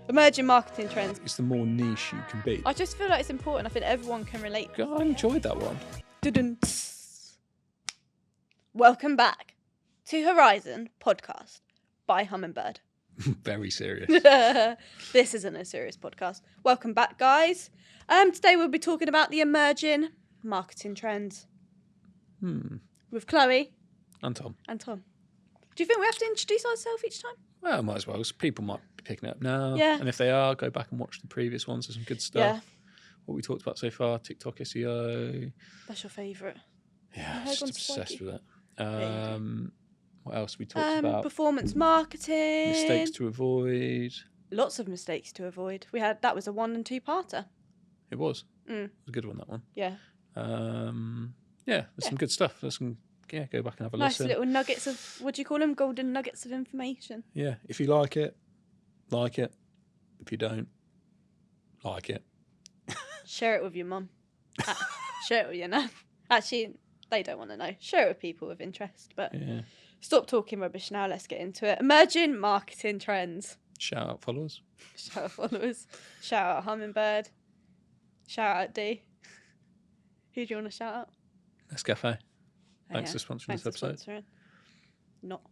Emerging marketing trends. It's the more niche you can be. I just feel like it's important. I think everyone can relate. I enjoyed that one. Dun-dun. Welcome back to Horizon Podcast by Hummingbird. Very serious. This isn't a serious podcast. Welcome back, guys. Today we'll be talking about the emerging marketing trends with Chloe And Tom. Do you think we have to introduce ourselves each time? Well, might as well. 'Cause people might be picking it up now. Yeah. And if they are, go back and watch the previous ones. There's some good stuff. Yeah. What we talked about so far, TikTok SEO. That's your favourite. Yeah, My hair just gone obsessed spiky. with it. What else we talked about? Performance marketing. Mistakes to avoid. Lots of mistakes to avoid. That was a 1 and 2-parter. It was. It was a good one, that one. Yeah. There's some good stuff. There's some, go back and have a Nice listen. little nuggets of, what do you call them? Golden nuggets of information. Yeah, if you like it, like it. If you don't, like it. Share it with your mum. Share it with your nan. Actually, they don't want to know. Share it with people with interest. But stop talking rubbish now. Let's get into it. Emerging marketing trends. Shout out followers. Shout out followers. Shout out Hummingbird. Shout out D. Who do you want to shout out? Nescafe. Thanks for sponsoring this episode. Sponsoring. Not.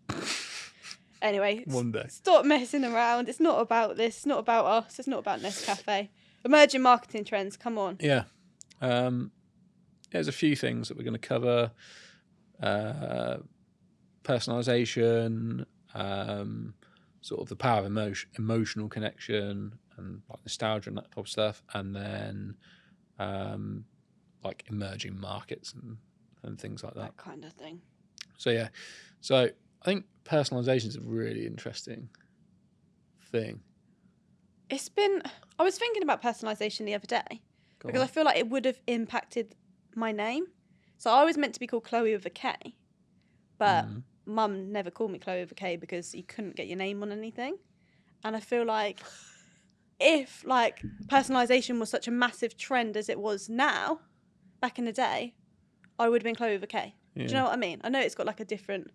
Anyway. One day. Stop messing around. It's not about this. It's not about us. It's not about Nescafe. Emerging marketing trends. Come on. Yeah. There's a few things that we're going to cover. Personalization, sort of the power of emotional connection and like nostalgia and that type of stuff. And then like emerging markets and things like that. That kind of thing. So I think personalization is a really interesting thing. I was thinking about personalisation the other day because I feel like it would have impacted my name. So I was meant to be called Chloe with a K, but Mum never called me Chloe with a K because you couldn't get your name on anything. And I feel like if like personalisation was such a massive trend as it was now, back in the day, I would have been Chloe with a K. Yeah. Do you know what I mean? I know it's got like a different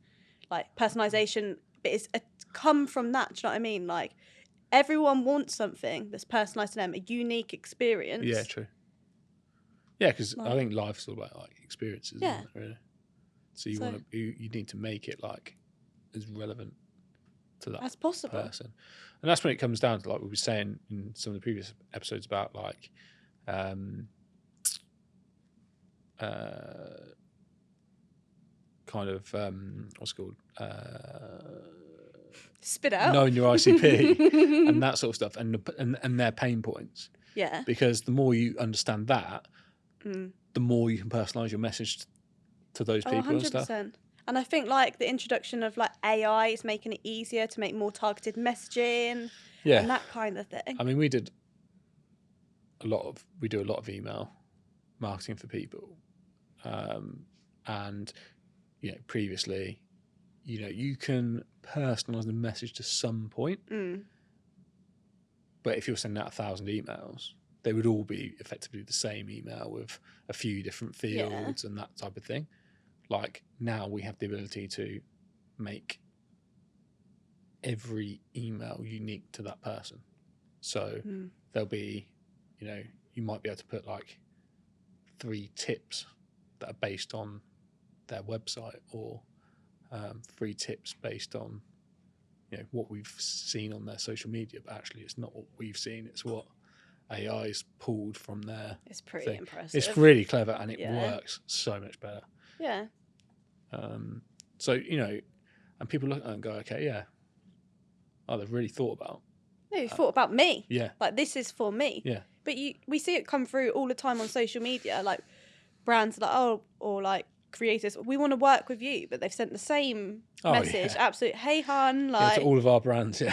like personalisation, but it's come from that. Do you know what I mean? Like everyone wants something that's personalised to them, a unique experience. Yeah, true. Yeah, because I think life's all about like experiences, isn't it, really? So you need to make it like as relevant to that as possible person, and that's when it comes down to like we were saying in some of the previous episodes about like kind of what's it called spit out knowing your ICP and that sort of stuff and their pain points. Yeah, because the more you understand that, the more you can personalise your message to those people 100%. And stuff. And I think like the introduction of like AI is making it easier to make more targeted messaging and that kind of thing. I mean, we do a lot of email marketing for people. And previously, you can personalise the message to some point. But if you're sending out 1,000 emails, they would all be effectively the same email with a few different fields and that type of thing. Like now we have the ability to make every email unique to that person. So there'll be, you might be able to put like 3 tips that are based on their website or 3 tips based on, what we've seen on their social media, but actually it's not what we've seen, it's what AI's pulled from there. It's pretty thing. impressive. It's really clever and it works so much better. Yeah. So, and people look at it and go, okay, yeah. Oh, they've really thought about. No, you thought about me. Yeah. Like this is for me. Yeah. But we see it come through all the time on social media, like brands like, or like creators, we want to work with you, but they've sent the same message. Yeah. Absolute, hey hun, like to all of our brands, we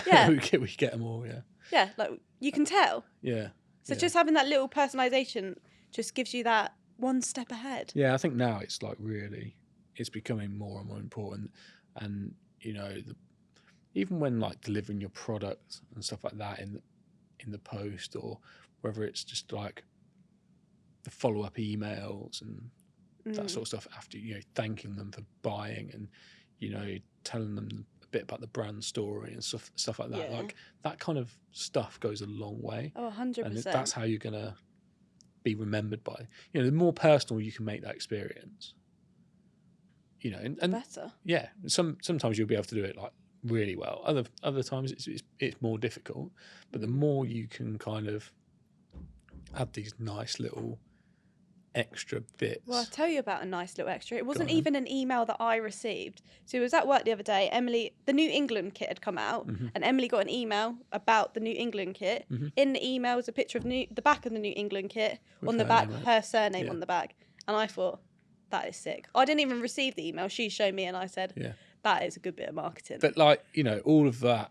get them all, yeah, like you can tell. Yeah. So just having that little personalization just gives you that one step ahead. Yeah, I think now it's like really, it's becoming more and more important, and even when like delivering your product and stuff like that in the post, or whether it's just like the follow-up emails and that sort of stuff after, thanking them for buying and, telling them bit about the brand story and stuff like that. Yeah. Like that kind of stuff goes a long way. Oh, 100%. And that's how you're gonna be remembered by. You know, the more personal you can make that experience. You know, and better. Yeah, sometimes you'll be able to do it like really well. Other times it's more difficult. But the more you can kind of add these nice little extra bits. Well, I'll tell you about a nice little extra. It wasn't even an email that I received. So it was at work the other day. Emily, the New England kit had come out, and Emily got an email about the New England kit. In the email was a picture of the back of the New England kit. With on the her back, name, her surname on the back. And I thought, that is sick. I didn't even receive the email. She showed me, and I said, that is a good bit of marketing. But like, you know, all of that,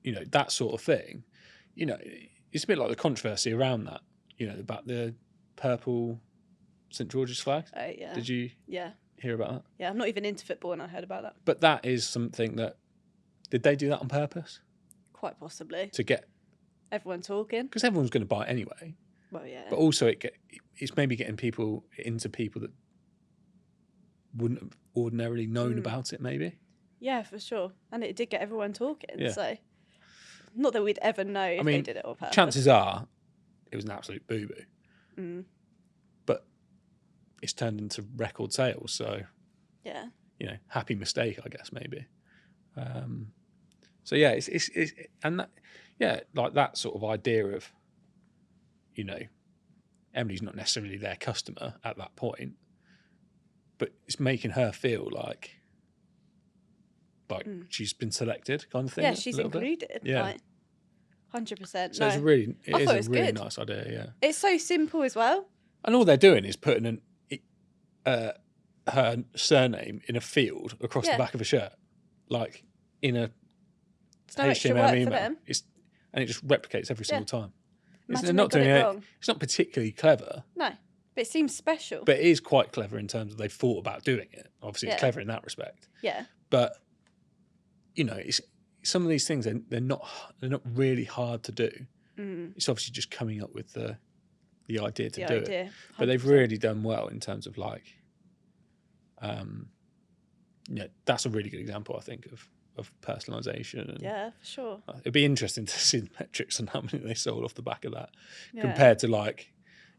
you know, that sort of thing, you know, it's a bit like the controversy around that, you know, about the purple St. George's flag. Oh, yeah. Did you hear about that? Yeah, I'm not even into football and I heard about that. But that is something that, did they do that on purpose? Quite possibly. To get everyone talking? Because everyone's going to buy it anyway. Well, yeah. But also it's maybe getting people that wouldn't have ordinarily known about it, maybe. Yeah, for sure. And it did get everyone talking. Yeah. So, not that we'd ever know if they did it on purpose. Chances are it was an absolute boo-boo. But it's turned into record sales. So, yeah, you know, happy mistake, I guess, maybe. So, yeah, it's and that, yeah, like that sort of idea of, you know, Emily's not necessarily their customer at that point, but it's making her feel like she's been selected, kind of thing. Yeah, she's included. Bit. Yeah, 100%. So it's really nice idea. Yeah, it's so simple as well. And all they're doing is putting her surname in a field across the back of a shirt, like in a HTML email. And it just replicates every single time. They're not doing it wrong. It's not particularly clever. No, but it seems special. But it is quite clever in terms of they've thought about doing it. Obviously, it's clever in that respect. Yeah. But you know, it's some of these things they're not really hard to do. It's obviously just coming up with the idea to do it. 100%. But they've really done well in terms of like, that's a really good example, I think, of personalisation. And yeah, for sure. It'd be interesting to see the metrics on how many they sold off the back of that, compared to like,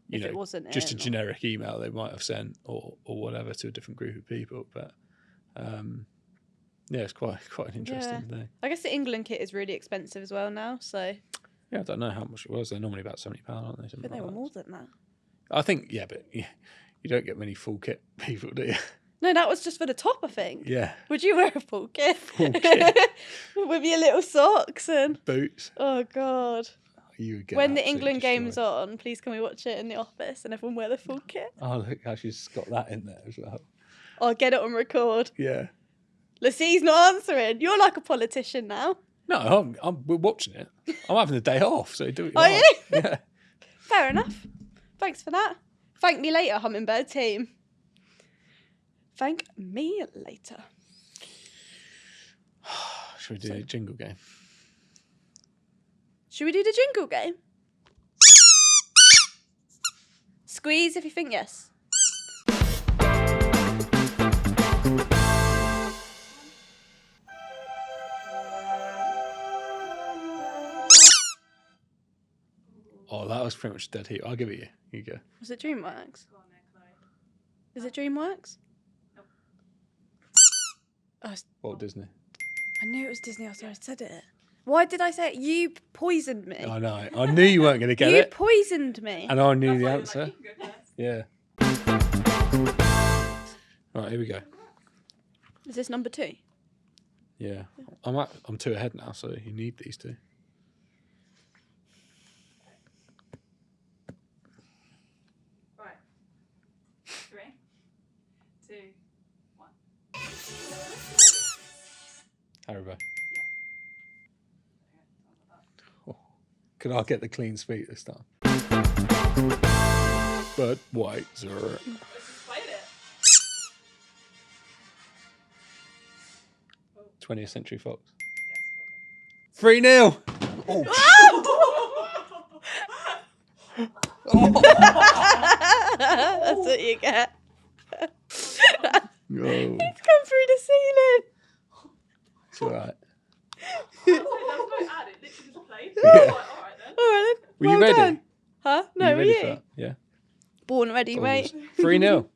you know, just a generic email they might have sent or whatever to a different group of people. But yeah, it's quite an interesting thing. I guess the England kit is really expensive as well now, so. Yeah, I don't know how much it was. They're normally about £70, aren't they? I think they were more than that. I think, but you don't get many full kit people, do you? No, that was just for the top, I think. Yeah. Would you wear a full kit? Full kit. With your little socks and... boots. Oh, God. You would get when the England game's on, please can we watch it in the office and everyone wear the full kit? Oh, look how she's got that in there as well. I'll get it on record. Yeah. Lucy's not answering. You're like a politician now. No, we're watching it. I'm having the day off, so do it. Are you? Yeah. Fair enough. Thanks for that. Thank me later, Hummingbird team. Thank me later. Should we do a jingle game? Should we do the jingle game? Squeeze if you think yes. Oh, that was pretty much dead heat. I'll give it you. You go. Was it DreamWorks? Is it DreamWorks? Nope. Oh, Walt Disney. I knew it was Disney after I said it. Why did I say it? You poisoned me. I know. I knew you weren't going to get it. You poisoned me. And I knew the answer. Yeah. Right, here we go. Is this number 2? Yeah. I'm 2 ahead now, so you need these 2. Right. 3, 2, 1. Haribo. Can I get the clean sweep this time? But white, sir. Let's just play it. 20th Century Fox. Yes. 3-0. Oh. That's what you get. No. It's come through the ceiling. It's all right. There was no ad. It literally just played. Yeah. I was like, all right then. All right then. Were you Well ready? done. Huh? No, Were you were ready you? for that? Yeah. Born ready, mate. 3-0.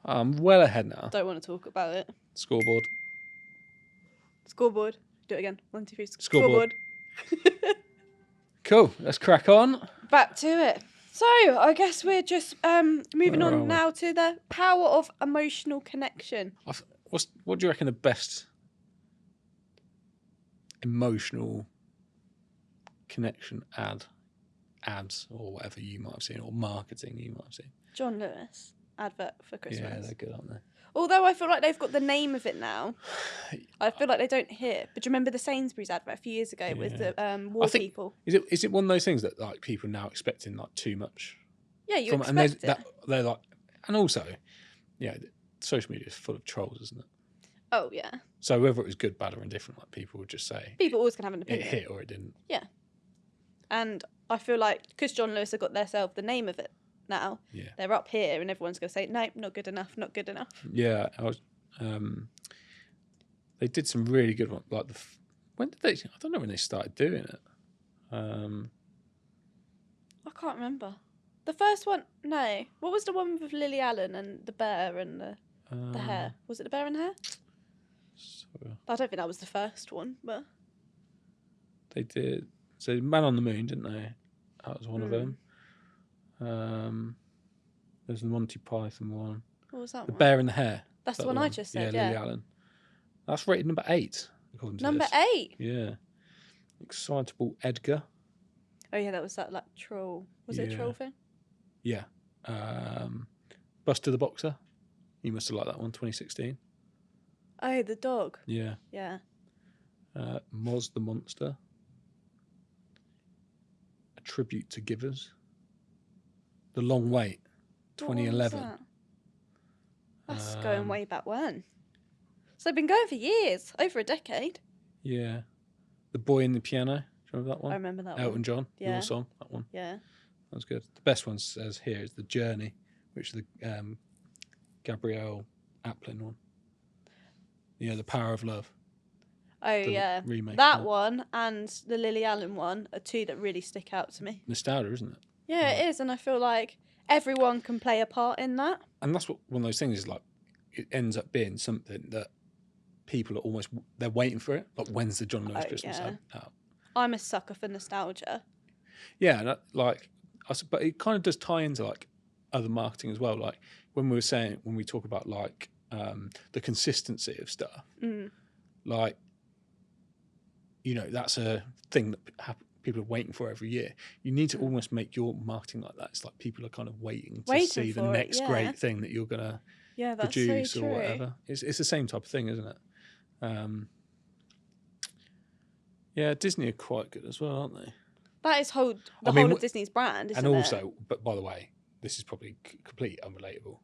I'm well ahead now. Don't want to talk about it. Scoreboard. Scoreboard. Do it again. 1, 2, 3. Scoreboard. Cool. Let's crack on. Back to it. So, I guess we're just moving Where are on we? now to the power of emotional connection. What do you reckon the best emotional connection ads or whatever you might have seen, or marketing you might have seen? John Lewis advert for Christmas. Yeah, they're good, aren't they? Although I feel like they've got the name of it now, I feel like they don't hit. But do you remember the Sainsbury's advert a few years ago with the war people? Is it one of those things that like people are now expecting like too much? Yeah, you from, expect and it. they're like, and also, yeah, social media is full of trolls, isn't it? Oh yeah. So whether it was good, bad, or indifferent, like people would just say People always can have an it opinion. hit or it didn't. Yeah. And I feel like because John Lewis have got themselves the name of it now, Yeah. they're up here and everyone's going to say, nope, not good enough, not good enough. Yeah, they did some really good ones. Like when did they? I don't know when they started doing it. I can't remember. The first one, no. What was the one with Lily Allen and the bear and the hair? Was it the bear and the hair? So I don't think that was the first one, but they did. So Man on the Moon, didn't they? That was one of them. There's the Monty Python one. what was that The one? Bear in the Hair. That's That the one I just said, yeah. Lily Allen. That's rated number 8, according to Number this. 8. Yeah. Excitable Edgar. Oh yeah, that was that like troll. Was it a Yeah. troll thing? Yeah. Buster the Boxer. You must have liked that one, 2016. Oh, the dog. Yeah. Yeah. Moz the Monster. A Tribute to Givers. The Long Wait, What one was 2011. that? That's going way back when. So they've been going for years, over a decade. Yeah. The Boy in the Piano. Do you remember that one? I remember that Elton one. John, Yeah. your song, that one. Yeah. That was good. The best one says here is The Journey, which is the Gabrielle Aplin one. Yeah, The Power of Love. Oh The yeah. remake, That yeah. one and the Lily Allen one are two that really stick out to me. Nostalgia, isn't it? Yeah, it is, and I feel like everyone can play a part in that. And that's what one of those things is like. It ends up being something that people are they're waiting for it. Like, when's the John Lewis Oh, Christmas yeah. out? I'm a sucker for nostalgia. Yeah, and but it kind of does tie into like other marketing as well. Like when we talk about like the consistency of stuff, like, you know, that's a thing that people are waiting for every year. You need to almost make your marketing like that. It's like people are kind of waiting to see the for it, next yeah. great thing that you're gonna Yeah, that's produce so or true. whatever. It's the same type of thing, isn't it? Yeah, Disney are quite good as well, aren't they? That is whole of Disney's brand, isn't And it? also, but by the way, this is probably completely unrelatable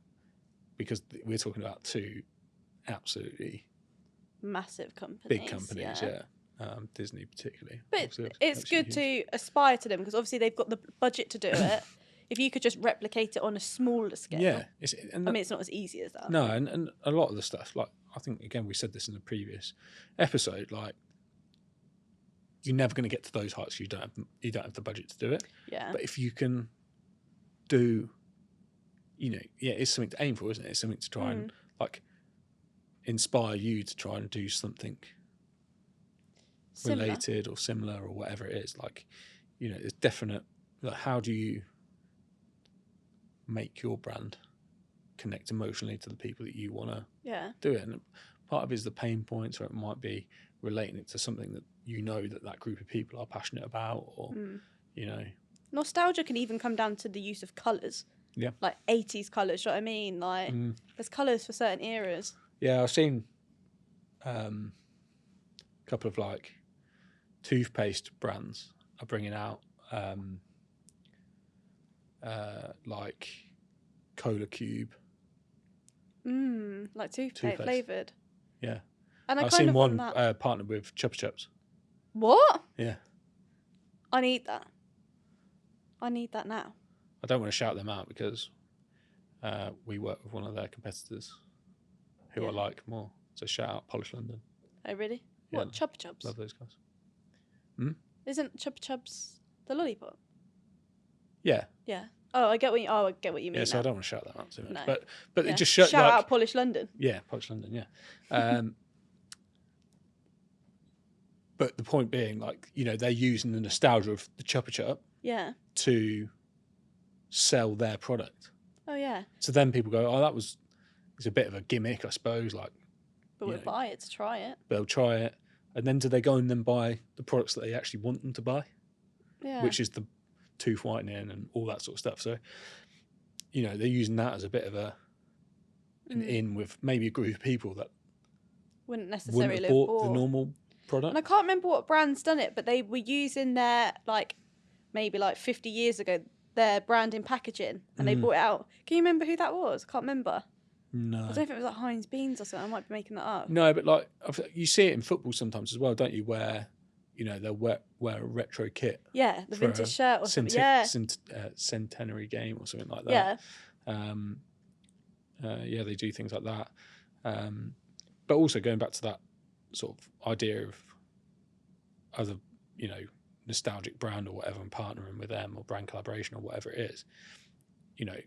because we're talking about two absolutely Massive companies. big companies, yeah. Disney particularly. But Obviously, it's absolutely good huge. to aspire to them because obviously they've got the budget to do it. If you could just replicate it on a smaller scale. Yeah. I mean, it's not as easy as that. No, and a lot of the stuff, like, I think, again, we said this in the previous episode, like, you're never going to get to those heights. You don't have the budget to do it. Yeah. But if you can do, you know, yeah, it's something to aim for, isn't it? It's something to try and like inspire you to try and do something Similar. related or similar or whatever it is. Like, you know, there's definite. Like, how do you make your brand connect emotionally to the people that you want to Yeah. do it? And part of it is the pain points, or it might be relating it to something that you know that group of people are passionate about, or you know, Nostalgia can even come down to the use of colours. Yeah. Like 80s colours, you know what I mean? Like, there's colours for certain eras. yeah. I've seen a couple of like toothpaste brands are bringing out like Cola Cube. Like toothpaste flavoured. Yeah. And I I've kind seen of one want that. partnered with Chupa Chups. What? Yeah. I need that. I need that now. I don't want to shout them out because we work with one of their competitors who I like more. So shout out Polish London. Oh, really? What, Chupa Chups? Love those guys. Isn't Chupa Chups the lollipop? Yeah. Yeah. Oh, I get what you mean. Yeah, so now. I don't want to shout that out too much. No. But it just shows shout like, out Polish London. Yeah, Polish London, yeah. But the point being, like, you know, they're using the nostalgia of the Chupa Chup to sell their product. Oh yeah. So then people go, oh, it's a bit of a gimmick, I suppose, like. But we'll buy it to try it. They'll try it. And then do they go and then buy the products that they actually want them to buy? Yeah. Which is the tooth whitening and all that sort of stuff. So, you know, they're using that as a bit of an in with maybe a group of people that wouldn't necessarily have bought the normal product. And I can't remember what brand's done it, but they were using their, like, maybe like 50 years ago, their brand in packaging, and they brought it out. Can you remember who that was? I can't remember. No. I don't know if it was like Heinz Beans or something. I might be making that up. No, but like you see it in football sometimes as well, don't you? Where, you know, they'll wear a retro kit. Yeah, the vintage shirt or something. Yeah. Centenary game or something like that. Yeah. They do things like that. But also going back to that sort of idea of other, you know, nostalgic brand or whatever and partnering with them or brand collaboration or whatever it is, you know,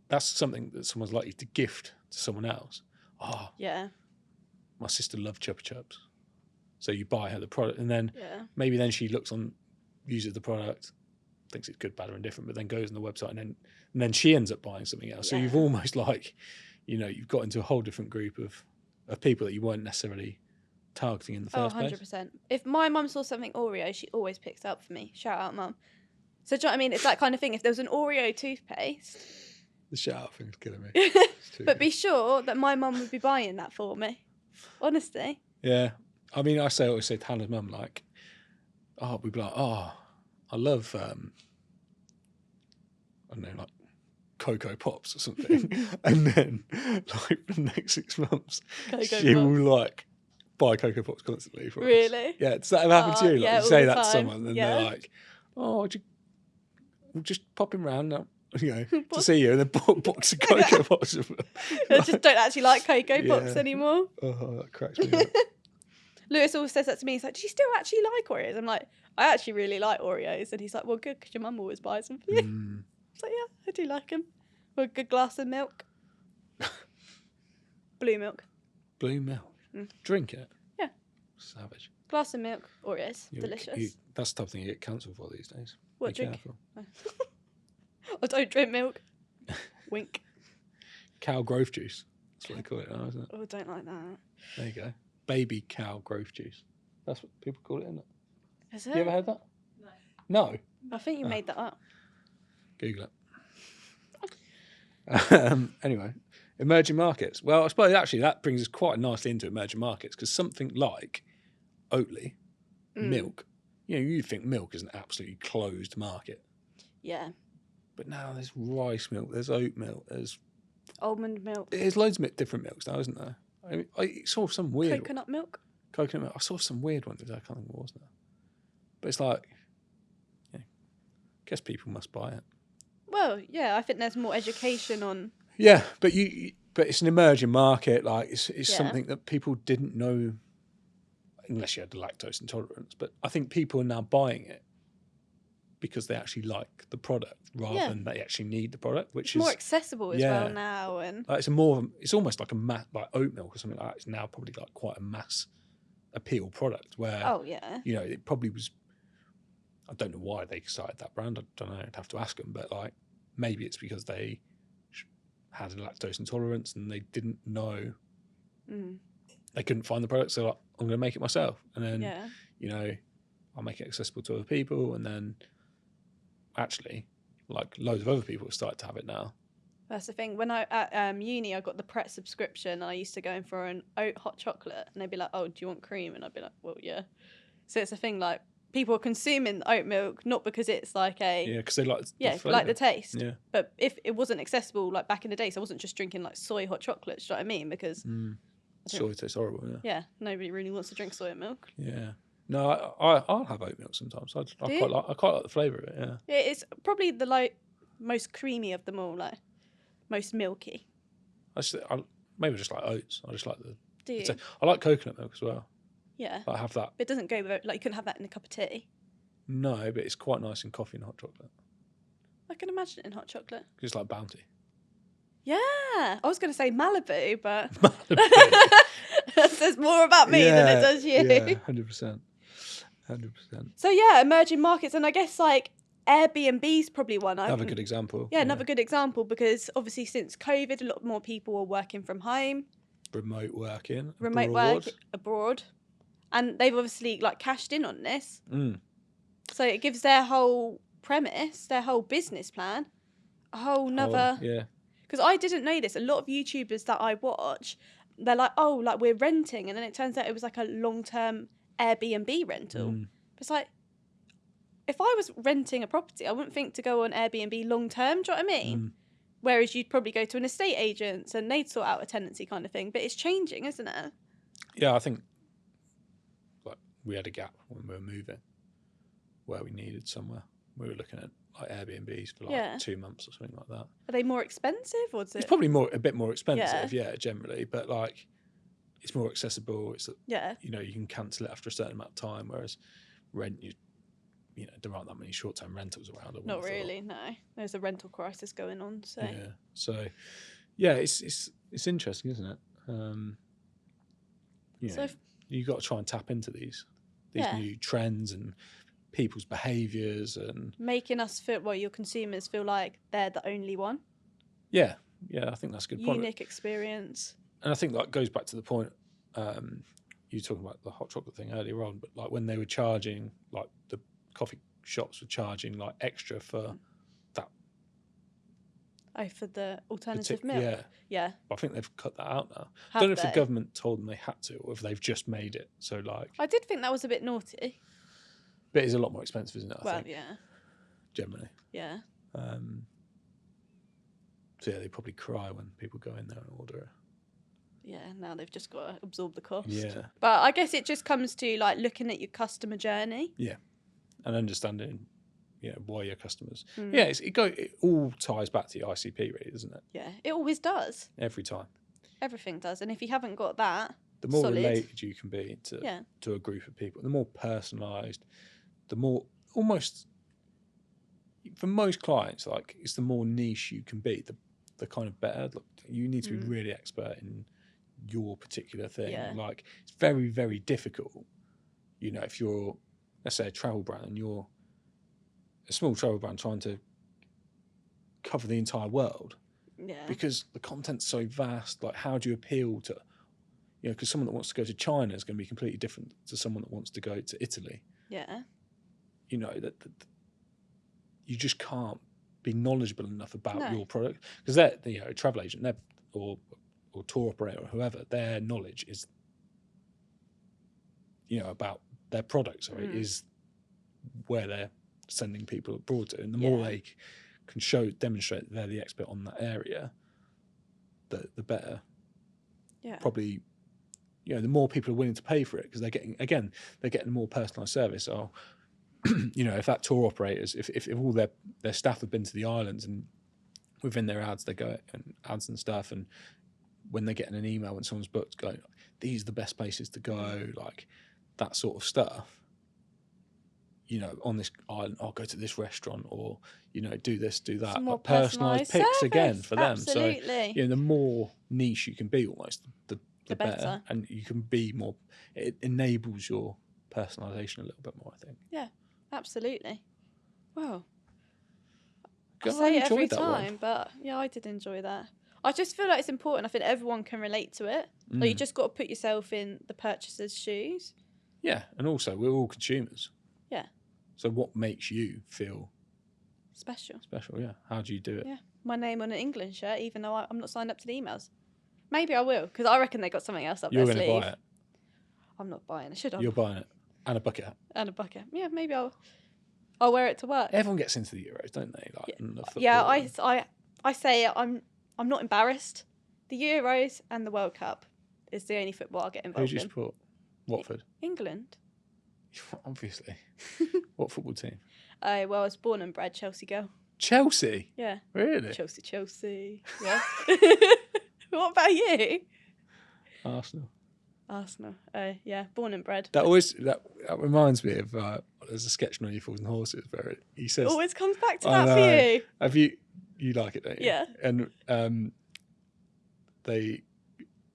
that's something that someone's likely to gift to someone else. Oh, yeah. My sister loved Chupa Chups. So you buy her the product and then maybe then she uses the product, thinks it's good, bad or indifferent, but then goes on the website and then she ends up buying something else. So you've almost like, you know, you've got into a whole different group of people that you weren't necessarily targeting in the first place. 100%. If my mum saw something Oreo, she always picks it up for me. Shout out, mum. So do you know what I mean? It's that kind of thing. If there was an Oreo toothpaste... The shout out thing's killing me. But be sure that my mum would be buying that for me. Honestly. Yeah. I mean, I always say to Hannah's mum, like, we'd be like, I love, I don't know, like Cocoa Pops or something. And then, like, for the next 6 months, she will, like, buy Cocoa Pops constantly for us. Really? Yeah. Does that ever happen to you? Like, yeah, you say all the that to time. someone and they're like, we're just popping round now. You know, to see you, and then box of Cocoa Pops. I just don't actually like Cocoa Pops anymore. Oh, that cracks me up. Lewis always says that to me. He's like, do you still actually like Oreos? I'm like, I actually really like Oreos. And he's like, well, good, because your mum always buys them for you. I was like, yeah, I do like them. With a good glass of milk. Blue milk. Blue milk? Drink it? Yeah. Savage. Glass of milk, Oreos. Delicious. That's the type of thing you get cancelled for these days. What, Be drink? careful. I don't drink milk. Wink. Cow growth juice. That's what they call it now, isn't it? Oh, I don't like that. There you go. Baby cow growth juice. That's what people call it, isn't it? Is it? You ever heard that? No. I think you made that up. Google it. Anyway, emerging markets. Well, I suppose actually that brings us quite nicely into emerging markets because something like Oatly, milk, you know, you'd think milk is an absolutely closed market. Yeah. But now there's rice milk, there's oat milk, there's almond milk. There's loads of different milks now, isn't there? I saw some weird coconut milk. Coconut milk. I saw some weird ones. I can't think what it was now. But it's like, I guess people must buy it. Well, yeah, I think there's more education on. Yeah, but it's an emerging market. Like it's something that people didn't know, unless you had the lactose intolerance. But I think people are now buying it because they actually like the product rather than they actually need the product, which it's more accessible as well now. And like it's almost like like oat milk or something like that. It's now probably like quite a mass appeal product where you know, it probably was. I don't know why they started that brand. I don't know. I'd have to ask them, but like maybe it's because they had a lactose intolerance and they didn't know. They couldn't find the product, so like, I'm going to make it myself, and then you know, I'll make it accessible to other people, and then actually, like loads of other people have started to have it now. That's the thing. When I at uni, I got the Pret subscription, and I used to go in for an oat hot chocolate, and they'd be like, "Oh, do you want cream?" And I'd be like, "Well, yeah." So it's a thing like people are consuming oat milk not because it's like because they like like the taste. Yeah. But if it wasn't accessible like back in the day, so I wasn't just drinking like soy hot chocolate. Do you know what I mean? Because soy tastes horrible. Yeah, nobody really wants to drink soy milk. Yeah. No, I'll have oat milk sometimes. I quite like the flavour of it. Yeah. It's probably the most creamy of them all, like most milky. Maybe I just like oats. I just like the. Do you? I like coconut milk as well. Yeah. I have that. But it doesn't go with it. Like, you couldn't have that in a cup of tea. No, but it's quite nice in coffee and hot chocolate. I can imagine it in hot chocolate. It's like Bounty. Yeah. I was going to say Malibu, but Malibu. that says more about me than it does you. Yeah, 100%. 100%. So, yeah, emerging markets. And I guess, like, Airbnb's probably one. Another good example. Yeah, another good example, because obviously since COVID, a lot more people are working from home. Remote working. Remote work abroad. And they've obviously, like, cashed in on this. Mm. So it gives their whole premise, their whole business plan, a whole nother... Yeah. Because I didn't know this. A lot of YouTubers that I watch, they're like, oh, like, we're renting. And then it turns out it was like a long-term Airbnb rental. Mm. It's like, if I was renting a property, I wouldn't think to go on Airbnb long-term. Do you know what I mean? Mm. Whereas you'd probably go to an estate agent and they'd sort out a tenancy kind of thing. But it's changing, isn't it? Yeah, I think like we had a gap when we were moving where we needed somewhere. We were looking at like Airbnbs for like 2 months or something like that. Are they more expensive, or is it? It's probably a bit more expensive, generally, but like it's more accessible. It's you know, you can cancel it after a certain amount of time, whereas rent, you know, there aren't that many short-term rentals around. Not really, no. There's a rental crisis going on, so yeah. So yeah, it's interesting, isn't it? You know, you've got to try and tap into these new trends and people's behaviours and making us feel, well, your consumers feel like they're the only one. Yeah, I think that's a good point. Unique experience. And I think that goes back to the point you were talking about the hot chocolate thing earlier on, but like when they were charging, like the coffee shops were charging like extra for that. Oh, for the alternative milk? Yeah. But I think they've cut that out now. I don't know if the government told them they had to, or if they've just made it. So like, I did think that was a bit naughty. But it's a lot more expensive, isn't it? I think, yeah. Generally. Yeah. So yeah, they probably cry when people go in there and order it. Yeah, now they've just got to absorb the cost. Yeah. But I guess it just comes to like looking at your customer journey. Yeah. And understanding, why your customers. Yeah, it all ties back to your ICP, really, doesn't it? Yeah, it always does. Every time. Everything does. And if you haven't got that, the more related you can be to a group of people, the more personalised, the more almost, for most clients, like it's the more niche you can be, the kind of better. Look, you need to be really expert in your particular thing. Yeah. Like it's very, very difficult. If you're, let's say, a travel brand and you're a small travel brand trying to cover the entire world. Yeah. Because the content's so vast. Like, how do you appeal to, because someone that wants to go to China is going to be completely different to someone that wants to go to Italy. Yeah. That you just can't be knowledgeable enough about your product, because they're, a travel agent, or tour operator or whoever, their knowledge is, about their product. Is where they're sending people abroad to, and the more they can demonstrate that they're the expert on that area, the better. Yeah. Probably, the more people are willing to pay for it, because they're getting a more personalised service. Or, if that tour operators, if all their staff have been to the islands, and within their ads they go and ads and stuff, and when they're getting an email when someone's booked, going, these are the best places to go, like that sort of stuff. On this island, I'll go to this restaurant, or do this, do that. More personalised picks again for them. Absolutely. So the more niche you can be, almost the better, and you can be more. It enables your personalisation a little bit more, I think. Yeah, absolutely. Wow. I say it every time, but yeah, I did enjoy that. I just feel like it's important. I think everyone can relate to it. Like, you just got to put yourself in the purchaser's shoes. Yeah, and also we're all consumers. Yeah. So what makes you feel special? Special, yeah. How do you do it? Yeah, my name on an England shirt, even though I'm not signed up to the emails. Maybe I will, because I reckon they got something else up their sleeve. You're going to buy it? I'm not buying it. Should I? You're buying it. And a bucket hat. And a bucket. Yeah, maybe I'll wear it to work. Everyone gets into the Euros, don't they? Like, I say I'm not embarrassed. The Euros and the World Cup is the only football I'll get involved in. Who do you support? Watford? England. Obviously. What football team? Well, I was born and bred Chelsea girl. Chelsea? Yeah. Really? Chelsea. Yeah. What about you? Arsenal. Arsenal. Yeah, born and bred. That reminds me of there's a sketch on Only Fools and Horses where he says, Always comes back to I that for know. you. Have you like it, don't you? Yeah. And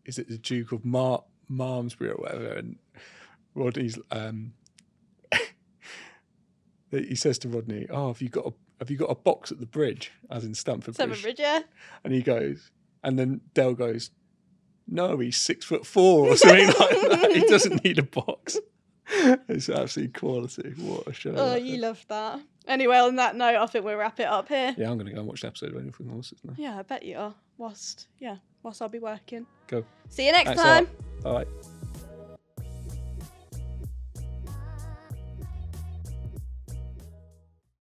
is it the Duke of Malmesbury or whatever? And Rodney's he says to Rodney, "Oh, have you got a box at the bridge?" As in Stamford Bridge. Stamford Bridge, yeah. And he goes, and then Dale goes, "No, he's 6'4" or something like that. He doesn't need a box." It's absolute quality. What a show! Oh, you loved that. Anyway, on that note, I think we'll wrap it up here. Yeah, I'm going to go and watch an episode of Only Fools and Horses now. Yeah, I bet you are. Whilst I'll be working. Go. See you next Thanks time. a lot. Bye.